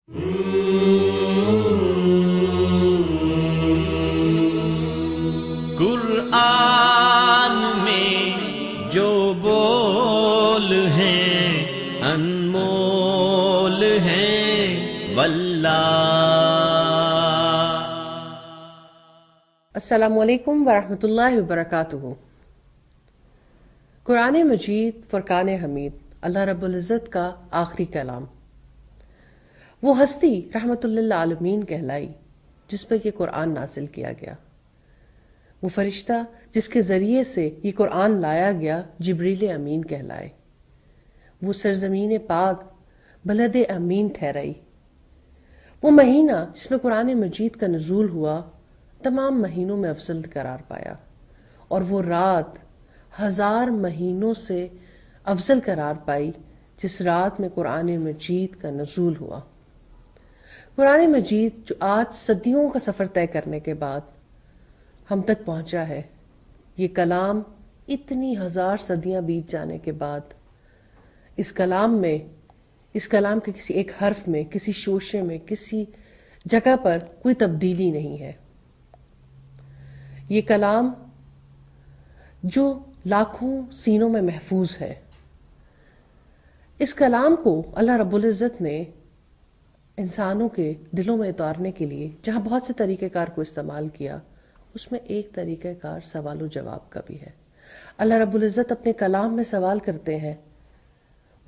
قرآن میں جو بول ہیں انمول ہیں واللہ۔ السلام علیکم ورحمۃ اللہ وبرکاتہ۔ قرآن مجید فرقان حمید، اللہ رب العزت کا آخری کلام، وہ ہستی رحمت للعالمین کہلائی جس پر یہ قرآن نازل کیا گیا۔ وہ فرشتہ جس کے ذریعے سے یہ قرآن لایا گیا جبریل امین کہلائے۔ وہ سرزمین پاک بلد امین ٹھہرائی۔ وہ مہینہ جس میں قرآن مجید کا نزول ہوا تمام مہینوں میں افضل قرار پایا، اور وہ رات 1000 مہینوں سے افضل قرار پائی جس رات میں قرآن مجید کا نزول ہوا۔ قرآن مجید جو آج صدیوں کا سفر طے کرنے کے بعد ہم تک پہنچا ہے، یہ کلام اتنی 1000 صدیاں بیت جانے کے بعد اس کلام کے کسی ایک حرف میں، کسی شوشے میں، کسی جگہ پر کوئی تبدیلی نہیں ہے۔ یہ کلام جو لاکھوں سینوں میں محفوظ ہے، اس کلام کو اللہ رب العزت نے انسانوں کے دلوں میں اتارنے کے لیے جہاں بہت سے طریقہ کار کو استعمال کیا، اس میں ایک طریقہ کار سوال و جواب کا بھی ہے۔ اللہ رب العزت اپنے کلام میں سوال کرتے ہیں،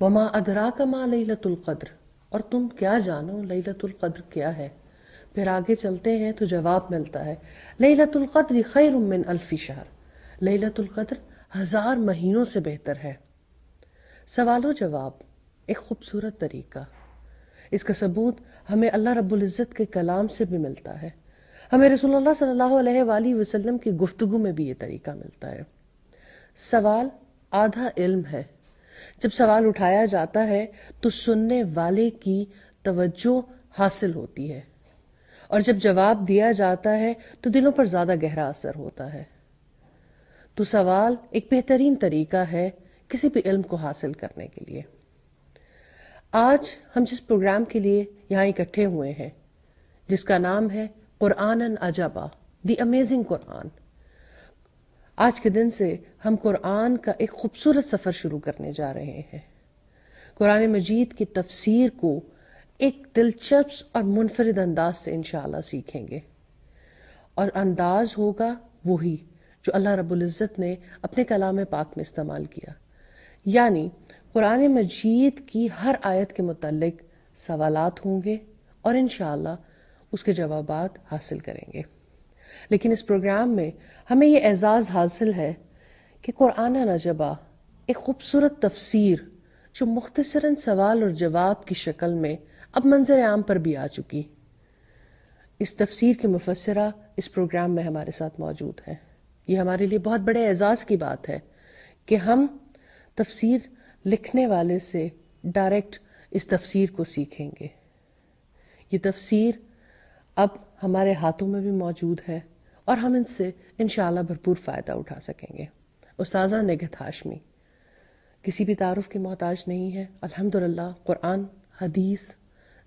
وَمَا أَدْرَاكَ مَا لَيْلَةُ الْقَدْرِ، اور تم کیا جانو لیلۃ القدر کیا ہے؟ پھر آگے چلتے ہیں تو جواب ملتا ہے، لیلۃ القدر خیر من الف شہر، لیلۃ القدر 1000 مہینوں سے بہتر ہے۔ سوال و جواب ایک خوبصورت طریقہ، اس کا ثبوت ہمیں اللہ رب العزت کے کلام سے بھی ملتا ہے، ہمیں رسول اللہ صلی اللہ علیہ وآلہ وسلم کی گفتگو میں بھی یہ طریقہ ملتا ہے۔ سوال آدھا علم ہے۔ جب سوال اٹھایا جاتا ہے تو سننے والے کی توجہ حاصل ہوتی ہے، اور جب جواب دیا جاتا ہے تو دلوں پر زیادہ گہرا اثر ہوتا ہے۔ تو سوال ایک بہترین طریقہ ہے کسی بھی علم کو حاصل کرنے کے لیے۔ آج ہم جس پروگرام کے لیے یہاں اکٹھے ہوئے ہیں، جس کا نام ہے قرآنً عجبا، دی امیزنگ قرآن، آج کے دن سے ہم قرآن کا ایک خوبصورت سفر شروع کرنے جا رہے ہیں۔ قرآن مجید کی تفسیر کو ایک دلچسپ اور منفرد انداز سے انشاءاللہ سیکھیں گے، اور انداز ہوگا وہی جو اللہ رب العزت نے اپنے کلام پاک میں استعمال کیا، یعنی قرآن مجید کی ہر آیت کے متعلق سوالات ہوں گے اور انشاءاللہ اس کے جوابات حاصل کریں گے۔ لیکن اس پروگرام میں ہمیں یہ اعزاز حاصل ہے کہ قرآن عجبا ایک خوبصورت تفسیر جو مختصراً سوال اور جواب کی شکل میں اب منظر عام پر بھی آ چکی، اس تفسیر کی مفسرہ اس پروگرام میں ہمارے ساتھ موجود ہے۔ یہ ہمارے لیے بہت بڑے اعزاز کی بات ہے کہ ہم تفسیر لکھنے والے سے ڈائریکٹ اس تفسیر کو سیکھیں گے۔ یہ تفسیر اب ہمارے ہاتھوں میں بھی موجود ہے اور ہم ان سے انشاءاللہ بھرپور فائدہ اٹھا سکیں گے۔ استاذہ نگہت ہاشمی کسی بھی تعارف کی محتاج نہیں ہے۔ الحمدللہ قرآن، حدیث،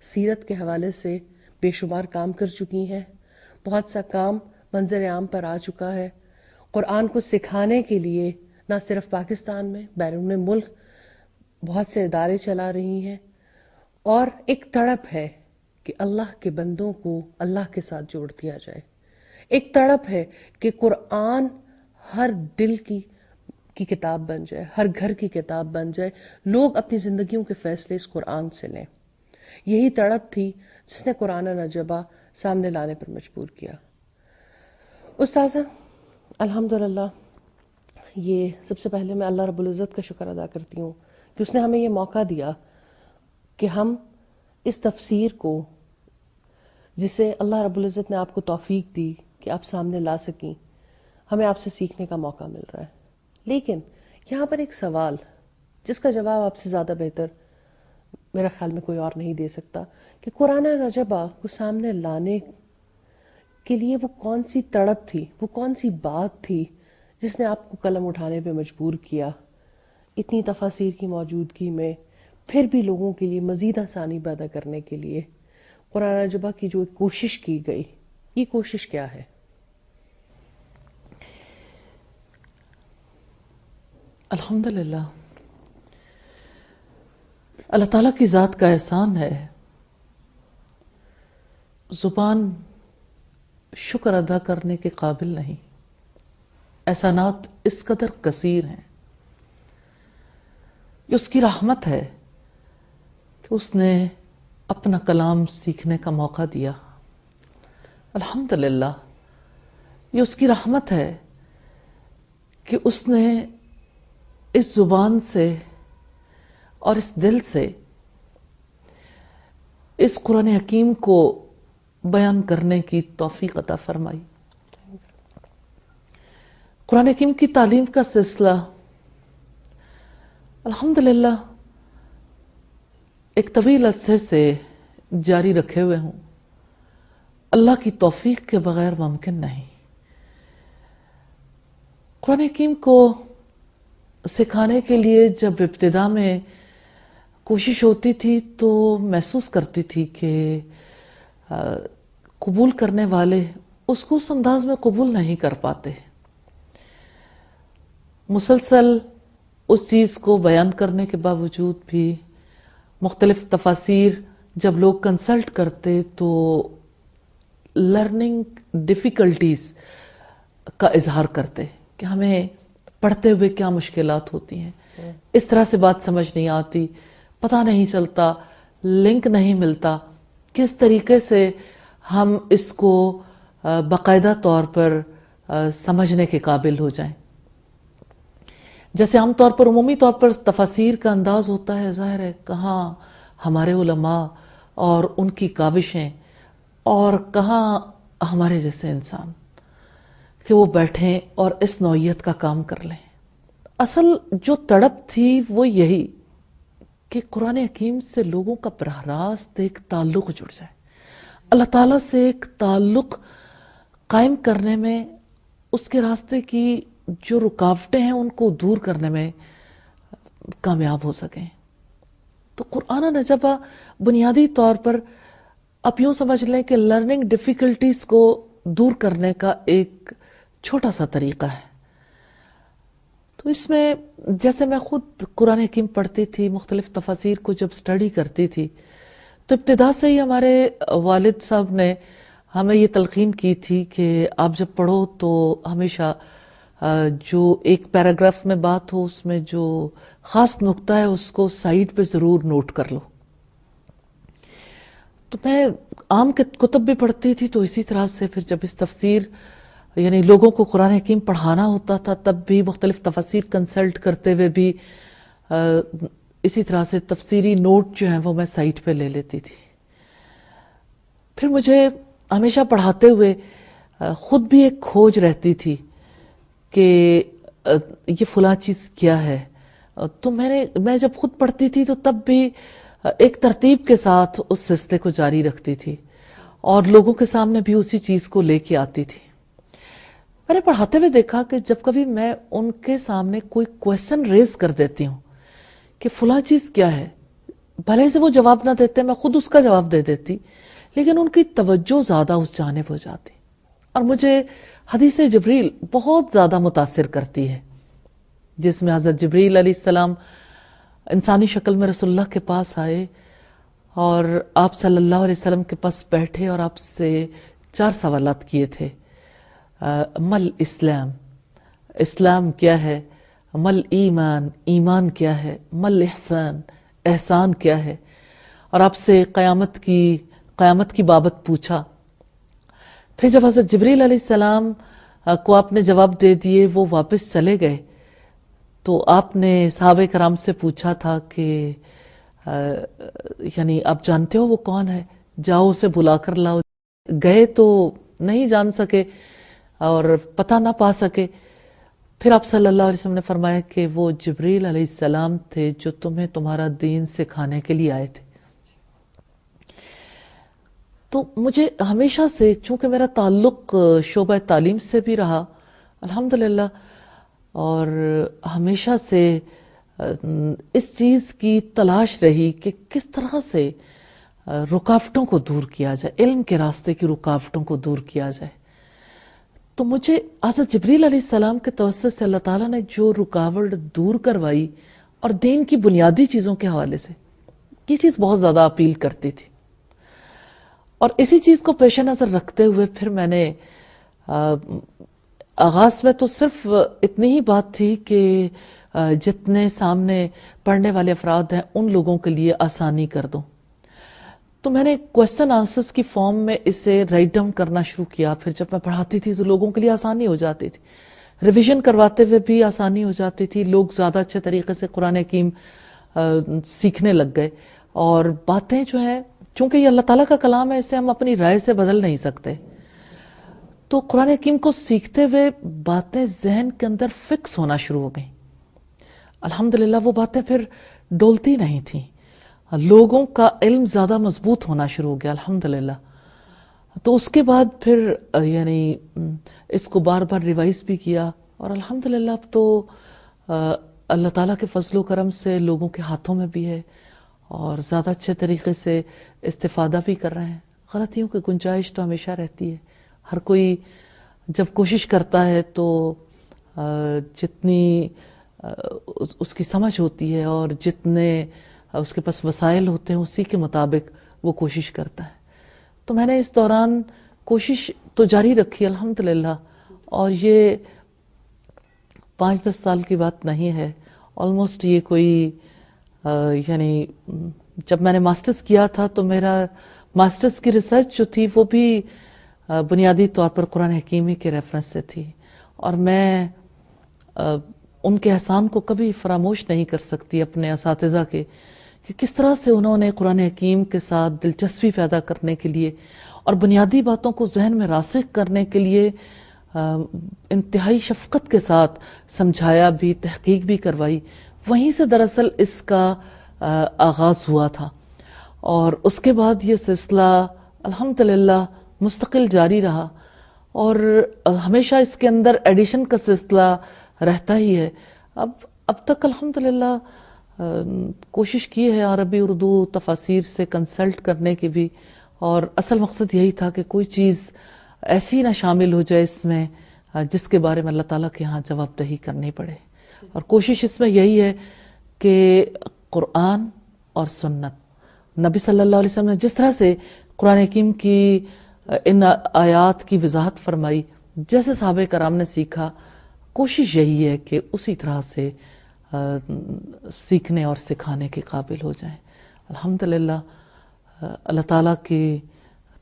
سیرت کے حوالے سے بے شمار کام کر چکی ہیں، بہت سا کام منظر عام پر آ چکا ہے۔ قرآن کو سکھانے کے لیے نہ صرف پاکستان میں، بیرون ملک بہت سے ادارے چلا رہی ہیں، اور ایک تڑپ ہے کہ اللہ کے بندوں کو اللہ کے ساتھ جوڑ دیا جائے۔ ایک تڑپ ہے کہ قرآن ہر دل کی کتاب بن جائے، ہر گھر کی کتاب بن جائے، لوگ اپنی زندگیوں کے فیصلے اس قرآن سے لیں۔ یہی تڑپ تھی جس نے قرآن عجبا سامنے لانے پر مجبور کیا۔ استاذہ، الحمدللہ یہ سب سے پہلے میں اللہ رب العزت کا شکر ادا کرتی ہوں کہ اس نے ہمیں یہ موقع دیا کہ ہم اس تفسیر کو، جسے اللہ رب العزت نے آپ کو توفیق دی کہ آپ سامنے لا سکیں، ہمیں آپ سے سیکھنے کا موقع مل رہا ہے۔ لیکن یہاں پر ایک سوال جس کا جواب آپ سے زیادہ بہتر میرا خیال میں کوئی اور نہیں دے سکتا کہ قرآن عجبا کو سامنے لانے کے لیے وہ کون سی تڑپ تھی، وہ کون سی بات تھی جس نے آپ کو قلم اٹھانے پہ مجبور کیا، اتنی تفاسیر کی موجودگی میں پھر بھی لوگوں کے لیے مزید آسانی پیدا کرنے کے لیے قرآن جبہ کی جو کوشش کی گئی، یہ کوشش کیا ہے؟ الحمدللہ اللہ تعالیٰ کی ذات کا احسان ہے، زبان شکر ادا کرنے کے قابل نہیں، احسانات اس قدر کثیر ہیں۔ یہ اس کی رحمت ہے کہ اس نے اپنا کلام سیکھنے کا موقع دیا، الحمدللہ۔ یہ اس کی رحمت ہے کہ اس نے اس زبان سے اور اس دل سے اس قرآن حکیم کو بیان کرنے کی توفیق عطا فرمائی۔ قرآن حکیم کی تعلیم کا سلسلہ الحمدللہ ایک طویل عرصے سے جاری رکھے ہوئے ہوں، اللہ کی توفیق کے بغیر ممکن نہیں۔ قرآن حکیم کو سکھانے کے لیے جب ابتدا میں کوشش ہوتی تھی تو محسوس کرتی تھی کہ قبول کرنے والے اس کو اس انداز میں قبول نہیں کر پاتے۔ مسلسل اس چیز کو بیان کرنے کے باوجود بھی مختلف تفاسیر جب لوگ کنسلٹ کرتے تو لرننگ ڈیفیکلٹیز کا اظہار کرتے کہ ہمیں پڑھتے ہوئے کیا مشکلات ہوتی ہیں، اس طرح سے بات سمجھ نہیں آتی، پتہ نہیں چلتا، لنک نہیں ملتا، کس طریقے سے ہم اس کو باقاعدہ طور پر سمجھنے کے قابل ہو جائیں۔ جیسے عام طور پر عمومی طور پر تفاسیر کا انداز ہوتا ہے، ظاہر ہے کہاں ہمارے علماء اور ان کی کاوشیں اور کہاں ہمارے جیسے انسان کہ وہ بیٹھیں اور اس نوعیت کا کام کر لیں۔ اصل جو تڑپ تھی وہ یہی کہ قرآن حکیم سے لوگوں کا براہ راست ایک تعلق جڑ جائے، اللہ تعالیٰ سے ایک تعلق قائم کرنے میں، اس کے راستے کی جو رکاوٹیں ہیں ان کو دور کرنے میں کامیاب ہو سکیں۔ تو قرآن نجبہ بنیادی طور پر آپ یوں سمجھ لیں کہ لرننگ ڈیفیکلٹیز کو دور کرنے کا ایک چھوٹا سا طریقہ ہے۔ تو اس میں جیسے میں خود قرآن حکیم پڑھتی تھی، مختلف تفاسیر کو جب سٹڈی کرتی تھی تو ابتدا سے ہی ہمارے والد صاحب نے ہمیں یہ تلقین کی تھی کہ آپ جب پڑھو تو ہمیشہ جو ایک پیراگراف میں بات ہو اس میں جو خاص نقطہ ہے اس کو سائیڈ پہ ضرور نوٹ کر لو۔ تو میں عام کتب بھی پڑھتی تھی تو اسی طرح سے پھر جب اس تفسیر یعنی لوگوں کو قرآن حکیم پڑھانا ہوتا تھا تب بھی مختلف تفاسیر کنسلٹ کرتے ہوئے بھی اسی طرح سے تفسیری نوٹ جو ہیں وہ میں سائٹ پہ لے لیتی تھی۔ پھر مجھے ہمیشہ پڑھاتے ہوئے خود بھی ایک کھوج رہتی تھی کہ یہ فلاں چیز کیا ہے، تو میں جب خود پڑھتی تھی تو تب بھی ایک ترتیب کے ساتھ اس سلسلے کو جاری رکھتی تھی اور لوگوں کے سامنے بھی اسی چیز کو لے کے آتی تھی۔ میں نے پڑھاتے ہوئے دیکھا کہ جب کبھی میں ان کے سامنے کوئی کویسچن ریز کر دیتی ہوں کہ فلاں چیز کیا ہے، بھلے سے وہ جواب نہ دیتے، میں خود اس کا جواب دے دیتی، لیکن ان کی توجہ زیادہ اس جانب ہو جاتی اور مجھے حدیث جبریل بہت زیادہ متاثر کرتی ہے، جس میں حضرت جبریل علیہ السلام انسانی شکل میں رسول اللہ کے پاس آئے اور آپ صلی اللہ علیہ وسلم کے پاس بیٹھے اور آپ سے 4 سوالات کیے تھے۔ مل اسلام، اسلام کیا ہے؟ مل ایمان، ایمان کیا ہے؟ مل احسان، احسان کیا ہے؟ اور آپ سے قیامت کی بابت پوچھا۔ پھر جب حضرت جبریل علیہ السلام کو آپ نے جواب دے دیے، وہ واپس چلے گئے، تو آپ نے صحابہ کرام سے پوچھا تھا کہ یعنی آپ جانتے ہو وہ کون ہے؟ جاؤ اسے بلا کر لاؤ۔ گئے تو نہیں جان سکے اور پتہ نہ پا سکے۔ پھر آپ صلی اللہ علیہ وسلم نے فرمایا کہ وہ جبریل علیہ السلام تھے جو تمہیں تمہارا دین سکھانے کے لیے آئے تھے۔ تو مجھے ہمیشہ سے چونکہ میرا تعلق شعبہ تعلیم سے بھی رہا الحمدللہ، اور ہمیشہ سے اس چیز کی تلاش رہی کہ کس طرح سے رکاوٹوں کو دور کیا جائے، علم کے راستے کی رکاوٹوں کو دور کیا جائے. تو مجھے حضرت جبریل علیہ السلام کے توسط سے اللہ تعالیٰ نے جو رکاوٹ دور کروائی اور دین کی بنیادی چیزوں کے حوالے سے، یہ چیز بہت زیادہ اپیل کرتی تھی. اور اسی چیز کو پیش نظر رکھتے ہوئے پھر میں نے آغاز میں تو صرف اتنی ہی بات تھی کہ جتنے سامنے پڑھنے والے افراد ہیں ان لوگوں کے لیے آسانی کر دوں. تو میں نے کوسچن آنسرز کی فارم میں اسے رائٹ ڈاؤن کرنا شروع کیا. پھر جب میں پڑھاتی تھی تو لوگوں کے لیے آسانی ہو جاتی تھی، ریویژن کرواتے ہوئے بھی آسانی ہو جاتی تھی. لوگ زیادہ اچھے طریقے سے قرآن حکیم سیکھنے لگ گئے. اور باتیں جو ہیں، چونکہ یہ اللہ تعالیٰ کا کلام ہے، اسے ہم اپنی رائے سے بدل نہیں سکتے، تو قرآن حکیم کو سیکھتے ہوئے باتیں ذہن کے اندر فکس ہونا شروع ہو گئیں. الحمدللہ وہ باتیں پھر ڈولتی نہیں تھیں. لوگوں کا علم زیادہ مضبوط ہونا شروع ہو گیا الحمدللہ. تو اس کے بعد پھر یعنی اس کو بار بار ریوائز بھی کیا، اور الحمدللہ اب تو اللہ تعالیٰ کے فضل و کرم سے لوگوں کے ہاتھوں میں بھی ہے اور زیادہ اچھے طریقے سے استفادہ بھی کر رہے ہیں. غلطیوں کی گنجائش تو ہمیشہ رہتی ہے. ہر کوئی جب کوشش کرتا ہے تو جتنی اس کی سمجھ ہوتی ہے اور جتنے اس کے پاس وسائل ہوتے ہیں اسی کے مطابق وہ کوشش کرتا ہے. تو میں نے اس دوران کوشش تو جاری رکھی الحمدللہ، اور یہ 5-10 سال کی بات نہیں ہے. آلموسٹ یہ کوئی یعنی جب میں نے ماسٹرز کیا تھا تو میرا ماسٹرز کی ریسرچ جو تھی وہ بھی بنیادی طور پر قرآن حکیمی کے ریفرنس سے تھی. اور میں ان کے احسان کو کبھی فراموش نہیں کر سکتی اپنے اساتذہ کے، کہ کس طرح سے انہوں نے قرآن حکیم کے ساتھ دلچسپی پیدا کرنے کے لیے اور بنیادی باتوں کو ذہن میں راسخ کرنے کے لیے انتہائی شفقت کے ساتھ سمجھایا بھی، تحقیق بھی کروائی. وہیں سے دراصل اس کا آغاز ہوا تھا، اور اس کے بعد یہ سلسلہ الحمدللہ مستقل جاری رہا، اور ہمیشہ اس کے اندر ایڈیشن کا سلسلہ رہتا ہی ہے. اب تک الحمدللہ کوشش کی ہے عربی اردو تفاسیر سے کنسلٹ کرنے کی بھی، اور اصل مقصد یہی تھا کہ کوئی چیز ایسی نہ شامل ہو جائے اس میں جس کے بارے میں اللہ تعالیٰ کے ہاں جواب دہی کرنی پڑے. اور کوشش اس میں یہی ہے کہ قرآن اور سنت، نبی صلی اللہ علیہ وسلم نے جس طرح سے قرآن حکیم کی ان آیات کی وضاحت فرمائی، جیسے صحابہ کرام نے سیکھا، کوشش یہی ہے کہ اسی طرح سے سیکھنے اور سکھانے کے قابل ہو جائیں. الحمدللہ اللہ تعالیٰ کی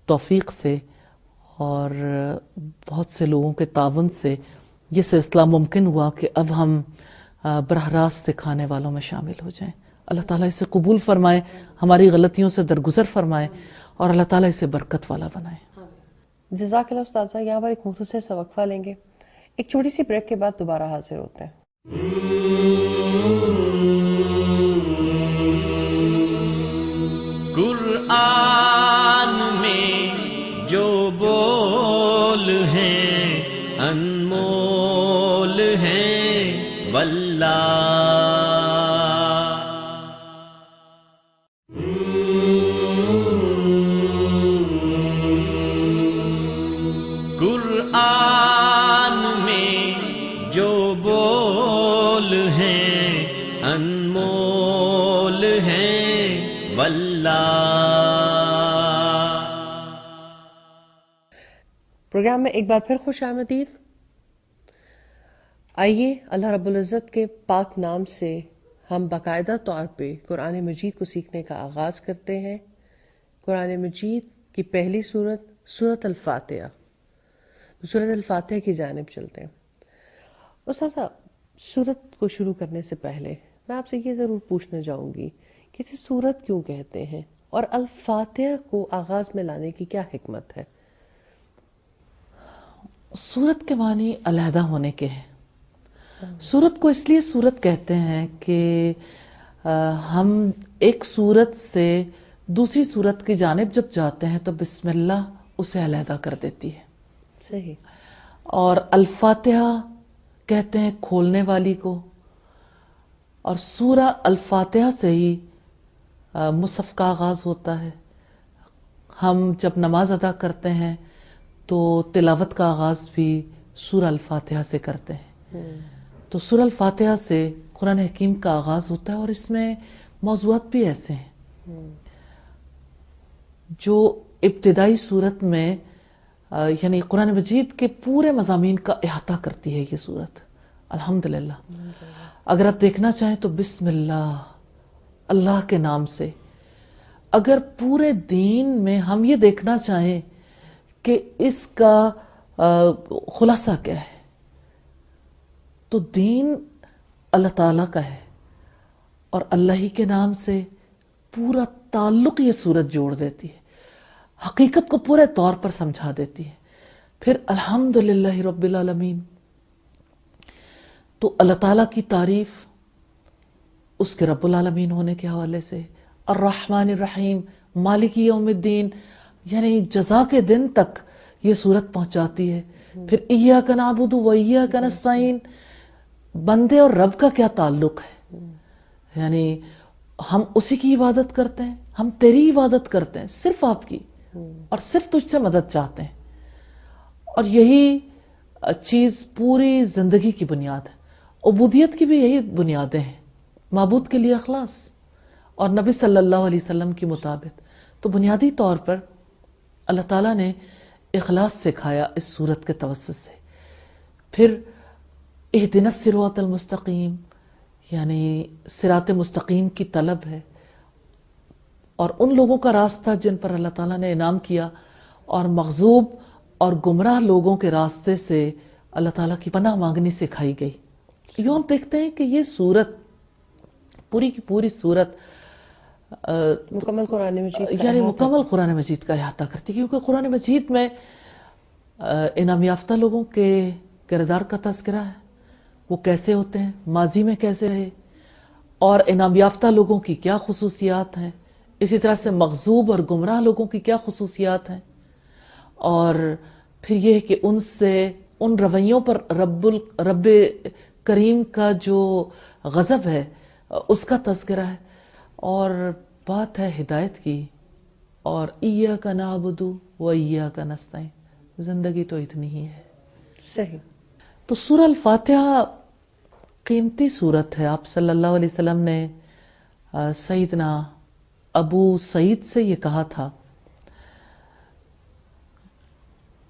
توفیق سے اور بہت سے لوگوں کے تعاون سے یہ سلسلہ ممکن ہوا کہ اب ہم براہ راست سکھانے والوں میں شامل ہو جائیں. اللہ تعالیٰ اسے قبول فرمائے، ہماری غلطیوں سے درگزر فرمائے، اور اللہ تعالیٰ اسے برکت والا بنائے. جزاک اللہ استاذہ. یہاں پر ایک مختصر سا وقفہ لیں گے، ایک چھوٹی سی بریک کے بعد دوبارہ حاضر ہوتے ہیں. قرآن میں جو بول ہیں انمول ہیں واللہ. قرآن میں جو بول ہیں انمول ہیں واللہ. پروگرام میں ایک بار پھر خوش آمدید. آئیے اللہ رب العزت کے پاک نام سے ہم باقاعدہ طور پہ قرآن مجید کو سیکھنے کا آغاز کرتے ہیں. قرآن مجید کی پہلی سورت سورۃ الفاتحہ، سورۃ الفاتحہ کی جانب چلتے ہیں. استاذہ، سورت کو شروع کرنے سے پہلے میں آپ سے یہ ضرور پوچھنا چاہوں گی کہ اسے سورت کیوں کہتے ہیں، اور الفاتحہ کو آغاز میں لانے کی کیا حکمت ہے؟ سورت کے معنی علیحدہ ہونے کے ہیں. سورت کو اس لیے سورت کہتے ہیں کہ ہم ایک سورت سے دوسری سورت کی جانب جب جاتے ہیں تو بسم اللہ اسے علیحدہ کر دیتی ہے. صحیح. اور الفاتحہ کہتے ہیں کھولنے والی کو، اور سورہ الفاتحہ سے ہی مصحف کا آغاز ہوتا ہے. ہم جب نماز ادا کرتے ہیں تو تلاوت کا آغاز بھی سورہ الفاتحہ سے کرتے ہیں. تو سورہ الفاتحہ سے قرآن حکیم کا آغاز ہوتا ہے، اور اس میں موضوعات بھی ایسے ہیں جو ابتدائی صورت میں یعنی قرآن مجید کے پورے مضامین کا احاطہ کرتی ہے یہ صورت. الحمدللہ. اگر آپ دیکھنا چاہیں تو بسم اللہ، اللہ کے نام سے. اگر پورے دین میں ہم یہ دیکھنا چاہیں کہ اس کا خلاصہ کیا ہے، تو دین اللہ تعالیٰ کا ہے، اور اللہ ہی کے نام سے پورا تعلق یہ صورت جوڑ دیتی ہے، حقیقت کو پورے طور پر سمجھا دیتی ہے. پھر الحمدللہ رب العالمین، تو اللہ تعالیٰ کی تعریف اس کے رب العالمین ہونے کے حوالے سے. الرحمن الرحیم، مالک یوم الدین، یعنی جزا کے دن تک یہ صورت پہنچاتی ہے. پھر ایاک نعبد و ایاک نستعین، بندے اور رب کا کیا تعلق ہے، یعنی ہم اسی کی عبادت کرتے ہیں، ہم تیری عبادت کرتے ہیں، صرف آپ کی، اور صرف تجھ سے مدد چاہتے ہیں. اور یہی چیز پوری زندگی کی بنیاد ہے. عبودیت کی بھی یہی بنیادیں ہیں، معبود کے لیے اخلاص، اور نبی صلی اللہ علیہ وسلم کی مطابق. تو بنیادی طور پر اللہ تعالیٰ نے اخلاص سکھایا اس صورت کے توسط سے. پھر اہدنا الصراط المستقیم، یعنی صراط مستقیم کی طلب ہے، اور ان لوگوں کا راستہ جن پر اللہ تعالیٰ نے انعام کیا، اور مغضوب اور گمراہ لوگوں کے راستے سے اللہ تعالیٰ کی پناہ مانگنی سکھائی گئی. یوں ہم دیکھتے ہیں کہ یہ صورت پوری کی پوری صورت مکمل قرآن مجید یعنی مکمل قرآن مجید کا احاطہ کرتی ہے، کیونکہ قرآن مجید میں انعام یافتہ لوگوں کے کردار کا تذکرہ ہے، وہ کیسے ہوتے ہیں، ماضی میں کیسے رہے، اور انعام یافتہ لوگوں کی کیا خصوصیات ہیں، اسی طرح سے مغضوب اور گمراہ لوگوں کی کیا خصوصیات ہیں، اور پھر یہ کہ ان سے ان رویوں پر رب کریم کا جو غضب ہے اس کا تذکرہ ہے. اور بات ہے ہدایت کی، اور ایاک نعبد و ایاک نستعین، زندگی تو اتنی ہی ہے. صحیح. تو سورہ الفاتحہ قیمتی صورت ہے. آپ صلی اللہ علیہ وسلم نے سیدنا ابو سعید سے یہ کہا تھا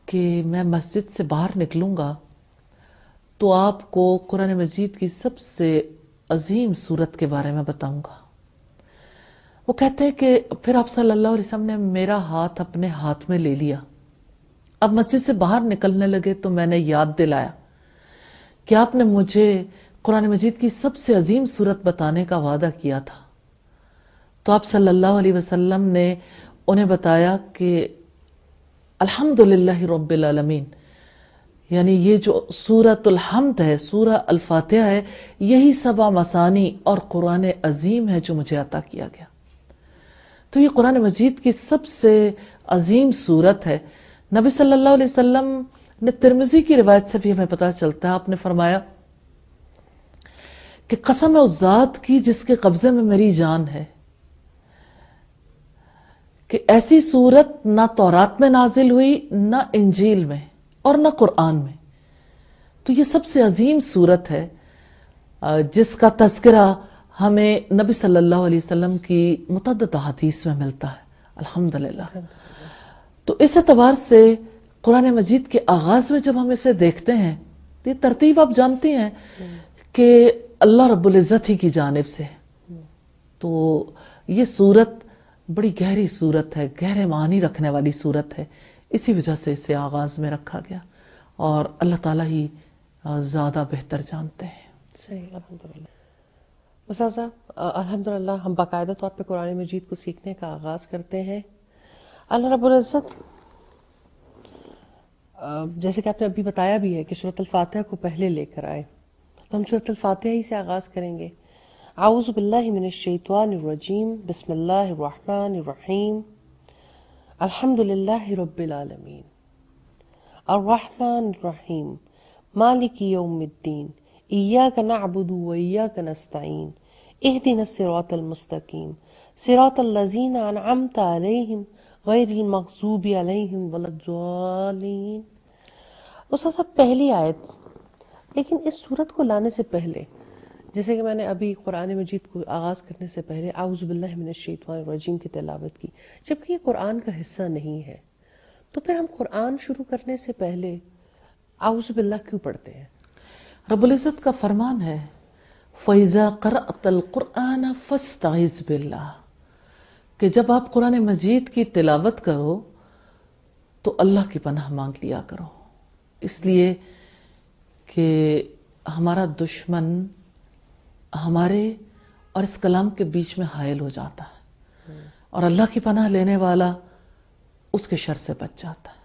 کہ میں مسجد سے باہر نکلوں گا تو آپ کو قرآن مجید کی سب سے عظیم صورت کے بارے میں بتاؤں گا. وہ کہتے ہیں کہ پھر آپ صلی اللہ علیہ وسلم نے میرا ہاتھ اپنے ہاتھ میں لے لیا. اب مسجد سے باہر نکلنے لگے تو میں نے یاد دلایا کہ آپ نے مجھے قرآن مجید کی سب سے عظیم صورت بتانے کا وعدہ کیا تھا. تو آپ صلی اللہ علیہ وسلم نے انہیں بتایا کہ الحمدللہ رب العالمین، یعنی یہ جو سورۃ الحمد ہے، سورہ الفاتحہ ہے، یہی 7 مثانی اور قرآن عظیم ہے جو مجھے عطا کیا گیا. تو یہ قرآن مجید کی سب سے عظیم صورت ہے. نبی صلی اللہ علیہ وسلم نے ترمذی کی روایت سے بھی ہمیں پتہ چلتا ہے، آپ نے فرمایا کہ قسم ہے اس ذات کی جس کے قبضے میں میری جان ہے کہ ایسی صورت نہ تورات میں نازل ہوئی، نہ انجیل میں، اور نہ قرآن میں. تو یہ سب سے عظیم صورت ہے جس کا تذکرہ ہمیں نبی صلی اللہ علیہ وسلم کی متعدد احادیث میں ملتا ہے. الحمدللہ. تو اس اعتبار سے قرآن مجید کے آغاز میں جب ہم اسے دیکھتے ہیں، یہ ترتیب آپ جانتی ہیں کہ اللہ رب العزت ہی کی جانب سے. تو یہ صورت بڑی گہری صورت ہے، گہرے معنی رکھنے والی صورت ہے، اسی وجہ سے اسے آغاز میں رکھا گیا، اور اللہ تعالیٰ ہی زیادہ بہتر جانتے ہیں. صحیح. الحمدللہ. استاذہ، الحمدللہ ہم باقاعدہ طور پہ قرآن مجید کو سیکھنے کا آغاز کرتے ہیں. اللہ رب العزت جیسے کہ آپ نے ابھی بتایا بھی ہے کہ سورۃ الفاتحہ کو پہلے لے کر آئے، تو ہم سورۃ الفاتحہ ہی سے آغاز کریں گے. اعوذ باللہ من الشیطان الرجیم، بسم اللہ الرحمن الرحیم. الحمدللہ رب العالمین، الرحمن الرحیم، مالک یوم الدین، ایاک نعبد و ایاک نستعین، اہدنا الصراط المستقیم، صراط الذین انعمت علیہم غیر المغضوب علیہم ولا الضالین. استاد صاحب پہلی آیت، لیکن اس صورت کو لانے سے پہلے، جیسے کہ میں نے ابھی قرآن مجید کو آغاز کرنے سے پہلے اعوذ باللہ من الشیطان الرجیم کی تلاوت کی، جبکہ یہ قرآن کا حصہ نہیں ہے، تو پھر ہم قرآن شروع کرنے سے پہلے اعوذ باللہ کیوں پڑھتے ہیں؟ رب العزت کا فرمان ہے فَإِذَا قَرَأْتَ الْقُرْآنَ فَاسْتَعِذْ بِاللَّهِ، کہ جب آپ قرآن مجید کی تلاوت کرو تو اللہ کی پناہ مانگ لیا کرو، اس لیے کہ ہمارا دشمن ہمارے اور اس کلام کے بیچ میں حائل ہو جاتا ہے، اور اللہ کی پناہ لینے والا اس کے شر سے بچ جاتا ہے.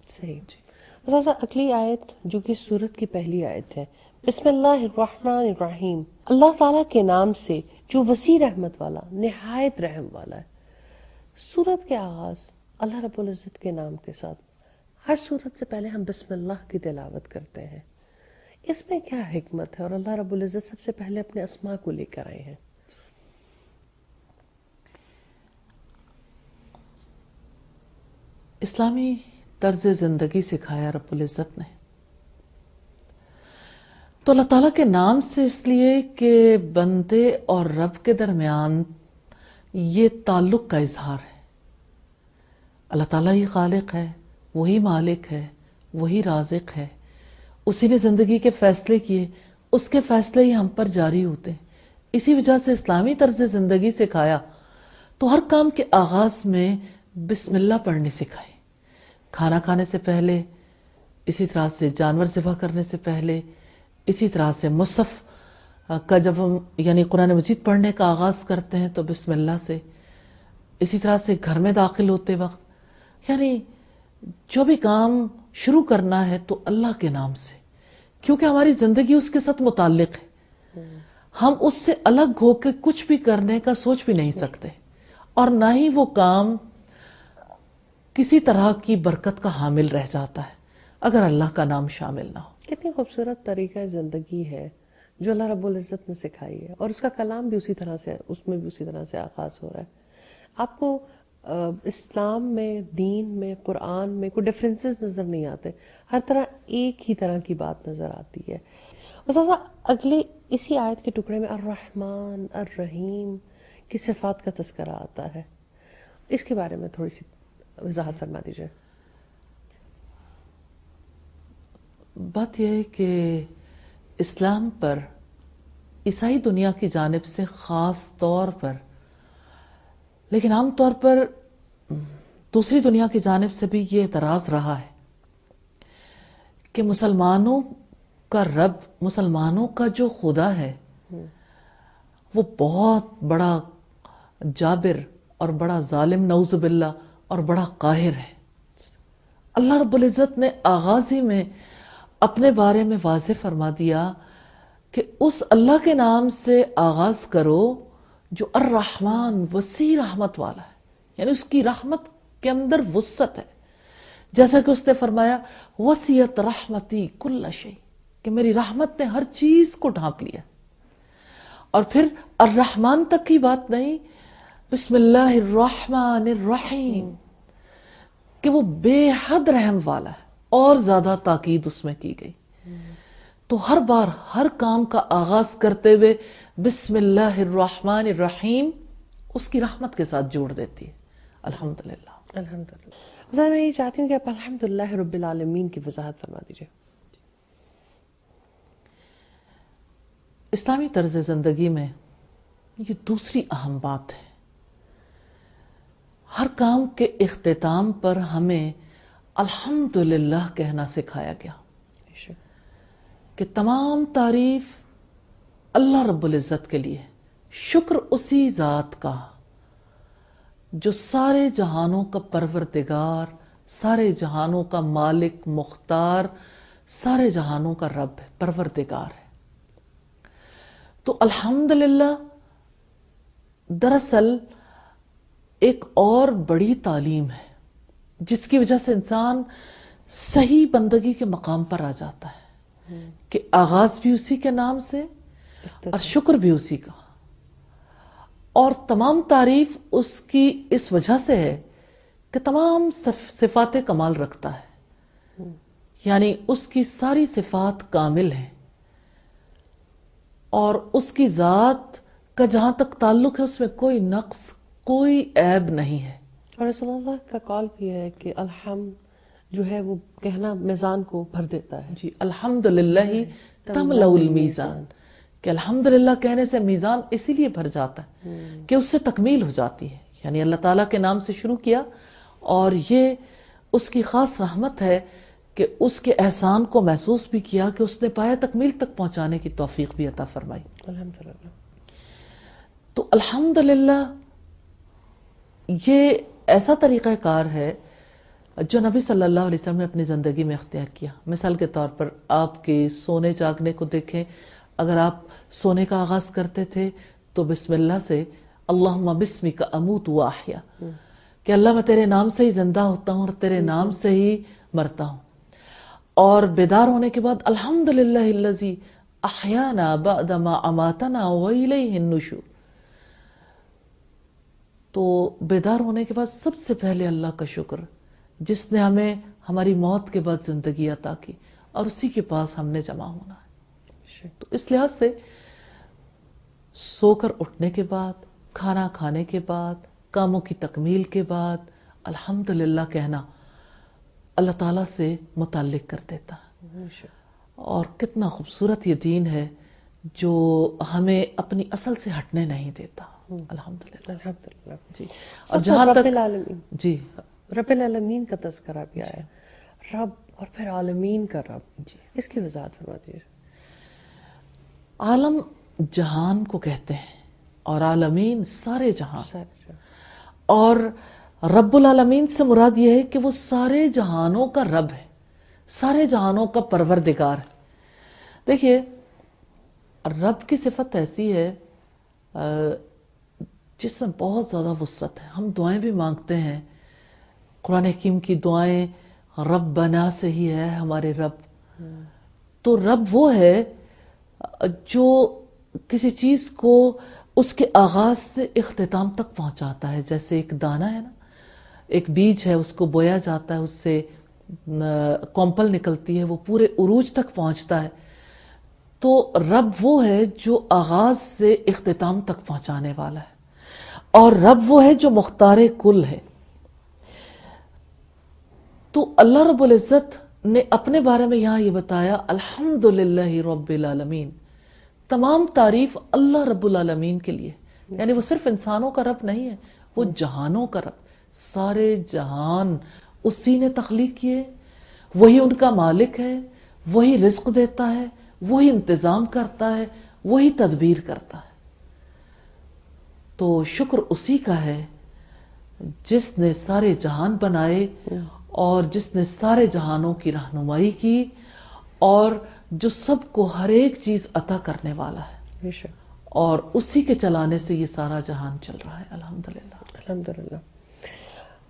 صحیح جی. اگلی آیت جو کہ سورت کی پہلی آیت ہے، بسم اللہ الرحمن الرحیم، اللہ تعالیٰ کے نام سے جو وسیع رحمت والا نہایت رحم والا ہے. سورت کے آغاز اللہ رب العزت کے نام کے ساتھ، ہر سورت سے پہلے ہم بسم اللہ کی تلاوت کرتے ہیں، اس میں کیا حکمت ہے؟ اور اللہ رب العزت سب سے پہلے اپنے اسماء کو لے کر آئے ہیں. اسلامی طرز زندگی سکھایا رب العزت نے تو اللہ تعالیٰ کے نام سے، اس لیے کہ بندے اور رب کے درمیان یہ تعلق کا اظہار ہے. اللہ تعالیٰ ہی خالق ہے، وہی مالک ہے، وہی رازق ہے، اسی نے زندگی کے فیصلے کیے، اس کے فیصلے ہی ہم پر جاری ہوتے ہیں. اسی وجہ سے اسلامی طرز زندگی سکھایا تو ہر کام کے آغاز میں بسم اللہ پڑھنے سکھائے. کھانا کھانے سے پہلے، اسی طرح سے جانور ذبح کرنے سے پہلے، اسی طرح سے مصحف کا جب ہم یعنی قرآن مجید پڑھنے کا آغاز کرتے ہیں تو بسم اللہ سے، اسی طرح سے گھر میں داخل ہوتے وقت، یعنی جو بھی کام شروع کرنا ہے تو اللہ کے نام سے، کیونکہ ہماری زندگی اس کے ساتھ متعلق ہے. ہم اس سے الگ ہو کے کچھ بھی کرنے کا سوچ بھی نہیں سکتے، اور نہ ہی وہ کام کسی طرح کی برکت کا حامل رہ جاتا ہے اگر اللہ کا نام شامل نہ ہو. کتنی خوبصورت طریقہ زندگی ہے جو اللہ رب العزت نے سکھائی ہے، اور اس کا کلام بھی اسی طرح سے، اس میں بھی اسی طرح سے آغاز ہو رہا ہے. آپ کو اسلام میں، دین میں، قرآن میں کوئی ڈفرینسز نظر نہیں آتے، ہر طرح ایک ہی طرح کی بات نظر آتی ہے. اساتذہ اگلے اسی آیت کے ٹکڑے میں الرحمن الرحیم کی صفات کا تذکرہ آتا ہے، اس کے بارے میں تھوڑی سی وضاحت فرما دیجیے. بات یہ ہے کہ اسلام پر عیسائی دنیا کی جانب سے خاص طور پر، لیکن عام طور پر دوسری دنیا کی جانب سے بھی یہ اعتراض رہا ہے کہ مسلمانوں کا رب، مسلمانوں کا جو خدا ہے وہ بہت بڑا جابر اور بڑا ظالم نعوذ باللہ اور بڑا قاہر ہے. اللہ رب العزت نے آغاز ہی میں اپنے بارے میں واضح فرما دیا کہ اس اللہ کے نام سے آغاز کرو جو الرحمن، وسیع رحمت والا ہے، یعنی اس کی رحمت کے اندر وسعت ہے. جیسا کہ اس نے فرمایا وسعت رحمتی کل شیء، کہ میری رحمت نے ہر چیز کو ڈھانپ لیا. اور پھر الرحمن تک کی بات نہیں، بسم اللہ الرحمن الرحیم، کہ وہ بے حد رحم والا ہے، اور زیادہ تاکید اس میں کی گئی. تو ہر بار ہر کام کا آغاز کرتے ہوئے بسم اللہ الرحمن الرحیم اس کی رحمت کے ساتھ جوڑ دیتی ہے. الحمدللہ. الحمدللہ. میں یہ چاہتی ہوں کہ آپ الحمدللہ رب العالمین کی وضاحت فرما دیجیے. اسلامی طرز زندگی میں یہ دوسری اہم بات ہے. ہر کام کے اختتام پر ہمیں الحمدللہ کہنا سکھایا گیا کہ تمام تعریف اللہ رب العزت کے لیے، شکر اسی ذات کا جو سارے جہانوں کا پروردگار، سارے جہانوں کا مالک، مختار، سارے جہانوں کا رب ہے، پروردگار ہے. تو الحمدللہ دراصل ایک اور بڑی تعلیم ہے جس کی وجہ سے انسان صحیح بندگی کے مقام پر آ جاتا ہے کہ آغاز بھی اسی کے نام سے اور شکر بھی اسی کا. اور تمام تعریف اس کی اس وجہ سے ہے کہ تمام صفات کمال رکھتا ہے، یعنی اس کی ساری صفات کامل ہیں، اور اس کی ذات کا جہاں تک تعلق ہے اس میں کوئی نقص، کوئی عیب نہیں ہے۔ اور رسول اللہ کا قول بھی ہے کہ الحمد جو ہے وہ کہنا میزان کو بھر دیتا ہے۔ جی، الحمدللہ تملأ المیزان، کہ الحمدللہ کہنے سے میزان اسی لیے بھر جاتا ہے کہ اس سے تکمیل ہو جاتی ہے، یعنی اللہ تعالیٰ کے نام سے شروع کیا، اور یہ اس کی خاص رحمت ہے کہ اس کے احسان کو محسوس بھی کیا کہ اس نے پایا تکمیل تک پہنچانے کی توفیق بھی عطا فرمائی۔ الحمدللہ۔ تو الحمدللہ یہ ایسا طریقہ کار ہے جو نبی صلی اللہ علیہ وسلم نے اپنی زندگی میں اختیار کیا۔ مثال کے طور پر آپ کے سونے جاگنے کو دیکھیں، اگر آپ سونے کا آغاز کرتے تھے تو بسم اللہ سے، اللہم بسمک اموت و احیا، کہ اللہ میں تیرے نام سے ہی زندہ ہوتا ہوں اور تیرے نام سے ہی مرتا ہوں۔ اور بیدار ہونے کے بعد الحمدللہ الذی احیانا بعد ما اماتنا والیہ النشور، تو بیدار ہونے کے بعد سب سے پہلے اللہ کا شکر جس نے ہمیں ہماری موت کے بعد زندگی عطا کی، اور اسی کے پاس ہم نے جمع ہونا ہے۔ تو اس لحاظ سے سو کر اٹھنے کے بعد، کھانا کھانے کے بعد، کاموں کی تکمیل کے بعد الحمدللہ کہنا اللہ تعالیٰ سے متعلق کر دیتا ہے۔ اور کتنا خوبصورت یہ دین ہے جو ہمیں اپنی اصل سے ہٹنے نہیں دیتا۔ الحمدللہ الحمدللہ۔ جی، اور جہاں رب تک العالمین، جی رب العالمین کا تذکرہ بھی آیا، رب اور پھر عالمین کا رب، جی، اس کی وضاحت فرما دیجیے۔ عالم جہان کو کہتے ہیں، اور عالمین سارے جہان، اور رب العالمین سے مراد یہ ہے کہ وہ سارے جہانوں کا رب ہے، سارے جہانوں کا پروردگار ہے۔ دیکھیے، رب کی صفت ایسی ہے جس میں بہت زیادہ وسعت ہے۔ ہم دعائیں بھی مانگتے ہیں، قرآن حکیم کی دعائیں ربنا سے ہی ہے، ہمارے رب۔ تو رب وہ ہے جو کسی چیز کو اس کے آغاز سے اختتام تک پہنچاتا ہے۔ جیسے ایک دانہ ہے نا، ایک بیج ہے، اس کو بویا جاتا ہے، اس سے کمپل نکلتی ہے، وہ پورے عروج تک پہنچتا ہے۔ تو رب وہ ہے جو آغاز سے اختتام تک پہنچانے والا ہے، اور رب وہ ہے جو مختار کل ہے۔ تو اللہ رب العزت نے اپنے بارے میں یہاں یہ بتایا الحمدللہ رب العالمین، تمام تعریف اللہ رب العالمین کے لیے، یعنی وہ صرف انسانوں کا رب نہیں ہے، وہ جہانوں کا رب، سارے جہان اسی نے تخلیق کیے، وہی ان کا مالک ہے، وہی رزق دیتا ہے، وہی انتظام کرتا ہے، وہی تدبیر کرتا ہے۔ تو شکر اسی کا ہے جس نے سارے جہان بنائے، اور جس نے سارے جہانوں کی رہنمائی کی، اور جو سب کو ہر ایک چیز عطا کرنے والا ہے، اور اسی کے چلانے سے یہ سارا جہان چل رہا ہے۔ الحمدللہ الحمدللہ۔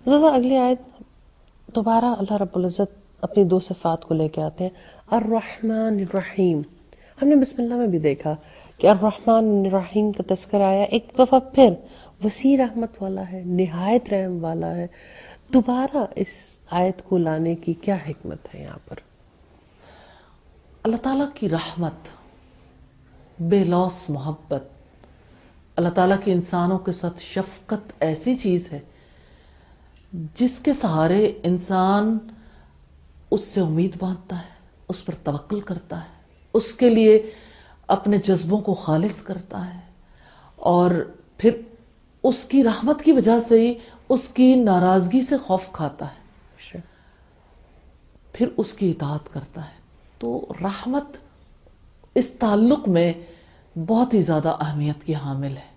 زازا اگلی آیت دوبارہ اللہ رب العزت اپنی دو صفات کو لے کے آتے ہیں، الرحمن الرحیم۔ ہم نے بسم اللہ میں بھی دیکھا کہ الرحمن الرحیم کا تذکرہ آیا، ایک دفعہ پھر وسیع رحمت والا ہے، نہایت رحم والا ہے۔ دوبارہ اس آیت کو لانے کی کیا حکمت ہے یہاں پر؟ اللہ تعالیٰ کی رحمت، بے لوث محبت، اللہ تعالیٰ کی انسانوں کے ساتھ شفقت ایسی چیز ہے جس کے سہارے انسان اس سے امید باندھتا ہے، اس پر توکل کرتا ہے، اس کے لیے اپنے جذبوں کو خالص کرتا ہے، اور پھر اس کی رحمت کی وجہ سے ہی اس کی ناراضگی سے خوف کھاتا ہے، پھر اس کی اطاعت کرتا ہے۔ تو رحمت اس تعلق میں بہت ہی زیادہ اہمیت کی حامل ہے۔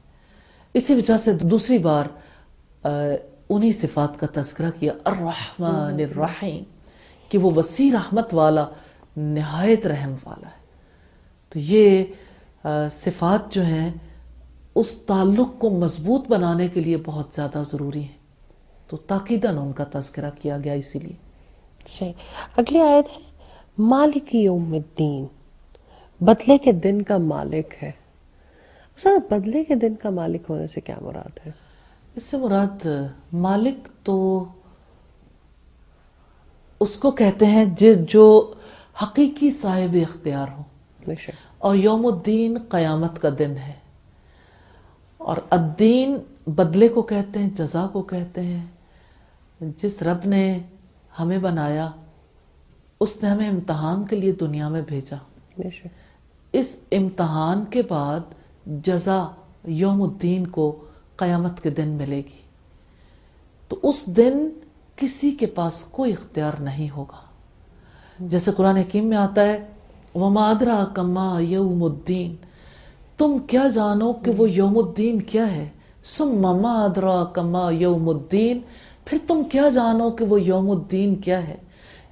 اسی وجہ سے دوسری بار انہی صفات کا تذکرہ کیا، الرحمن الرحیم، کہ وہ وسیع رحمت والا، نہایت رحم والا ہے۔ تو یہ صفات جو ہیں اس تعلق کو مضبوط بنانے کے لیے بہت زیادہ ضروری ہیں، تو تاکیداً ان کا تذکرہ کیا گیا اسی لیے۔ صحیح۔ اگلی آیت ہے مالک یوم الدین، بدلے کے دن کا مالک ہے۔ سر بدلے کے دن کا مالک ہونے سے کیا مراد ہے؟ اس سے مراد مالک تو اس کو کہتے ہیں جو حقیقی صاحب اختیار ہو، بے شک. اور یوم الدین قیامت کا دن ہے، اور الدین بدلے کو کہتے ہیں، جزا کو کہتے ہیں. جس رب نے ہمیں بنایا اس نے ہمیں امتحان کے لیے دنیا میں بھیجا. بے شک. اس امتحان کے بعد جزا یوم الدین کو قیامت کے دن ملے گی. تو اس دن کسی کے پاس کوئی اختیار نہیں ہوگا. جیسے قرآن حکیم میں آتا ہے وَمَا أَدْرَاكَ مَا يَوْمُ الدِّينِ، تم کیا جانو کہ وہ یوم الدین کیا ہے. ثُمَّ مَا أَدْرَاكَ مَا يَوْمُ الدِّينِ، پھر تم کیا جانو کہ وہ یوم الدین کیا ہے.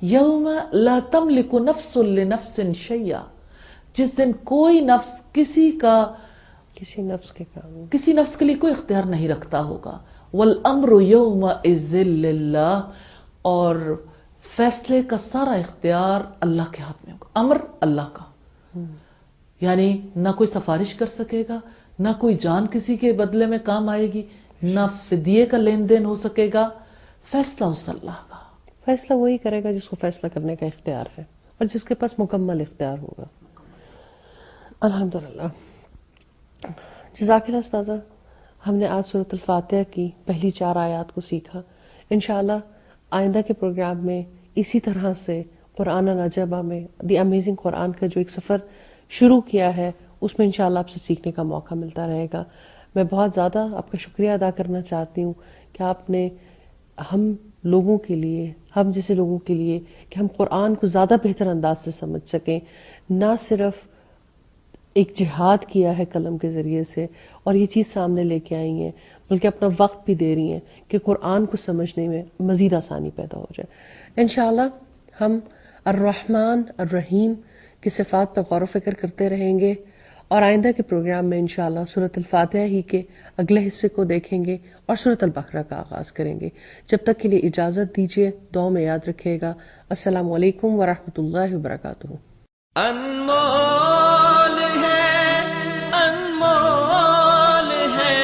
یوم لا تملک نفس لنفس شیئا، جس دن کوئی نفس کسی نفس کے لیے کوئی اختیار نہیں رکھتا ہوگا. والامر یومئذ للہ، اور فیصلے کا سارا اختیار اللہ کے ہاتھ میں ہوگا. امر اللہ کا، یعنی نہ کوئی سفارش کر سکے گا، نہ کوئی جان کسی کے بدلے میں کام آئے گی، نہ فدیے کا لین دین ہو سکے گا. فیصلہ اس اللہ کا. فیصلہ وہی کرے گا جس کو فیصلہ کرنے کا اختیار ہے اور جس کے پاس مکمل اختیار ہوگا. الحمدللہ. جزاک اللہ استاذہ. ہم نے آج سورۃ الفاتحہ کی پہلی 4 آیات کو سیکھا. انشاءاللہ آئندہ کے پروگرام میں اسی طرح سے قرآن العجبہ میں دی امیزنگ قرآن کا جو ایک سفر شروع کیا ہے اس میں انشاءاللہ آپ سے سیکھنے کا موقع ملتا رہے گا. میں بہت زیادہ آپ کا شکریہ ادا کرنا چاہتی ہوں کہ آپ نے ہم لوگوں کے لیے، ہم جیسے لوگوں کے لیے، کہ ہم قرآن کو زیادہ بہتر انداز سے سمجھ سکیں، نہ صرف ایک جہاد کیا ہے قلم کے ذریعے سے اور یہ چیز سامنے لے کے آئی ہیں، بلکہ اپنا وقت بھی دے رہی ہیں کہ قرآن کو سمجھنے میں مزید آسانی پیدا ہو جائے. انشاءاللہ ہم الرحمن الرحیم کی صفات پر غور و فکر کرتے رہیں گے اور آئندہ کے پروگرام میں انشاءاللہ سورۃ الفاتحہ ہی کے اگلے حصے کو دیکھیں گے اور سورۃ البقرہ کا آغاز کریں گے. جب تک کے لیے اجازت دیجیے، دعا میں یاد رکھیے گا. السلام علیکم ورحمۃ اللہ وبرکاتہ. انمول ہے، انمول ہے،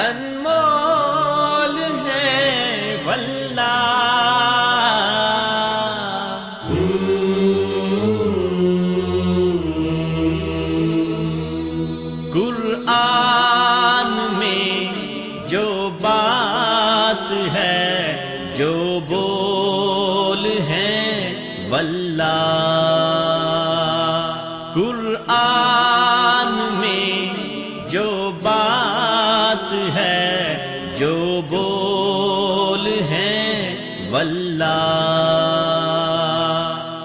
انمول ہے واللہ. قرآن میں جو بات ہے، جو بول ہیں واللہ. قرآن میں جو بات ہے، جو بول ہیں واللہ.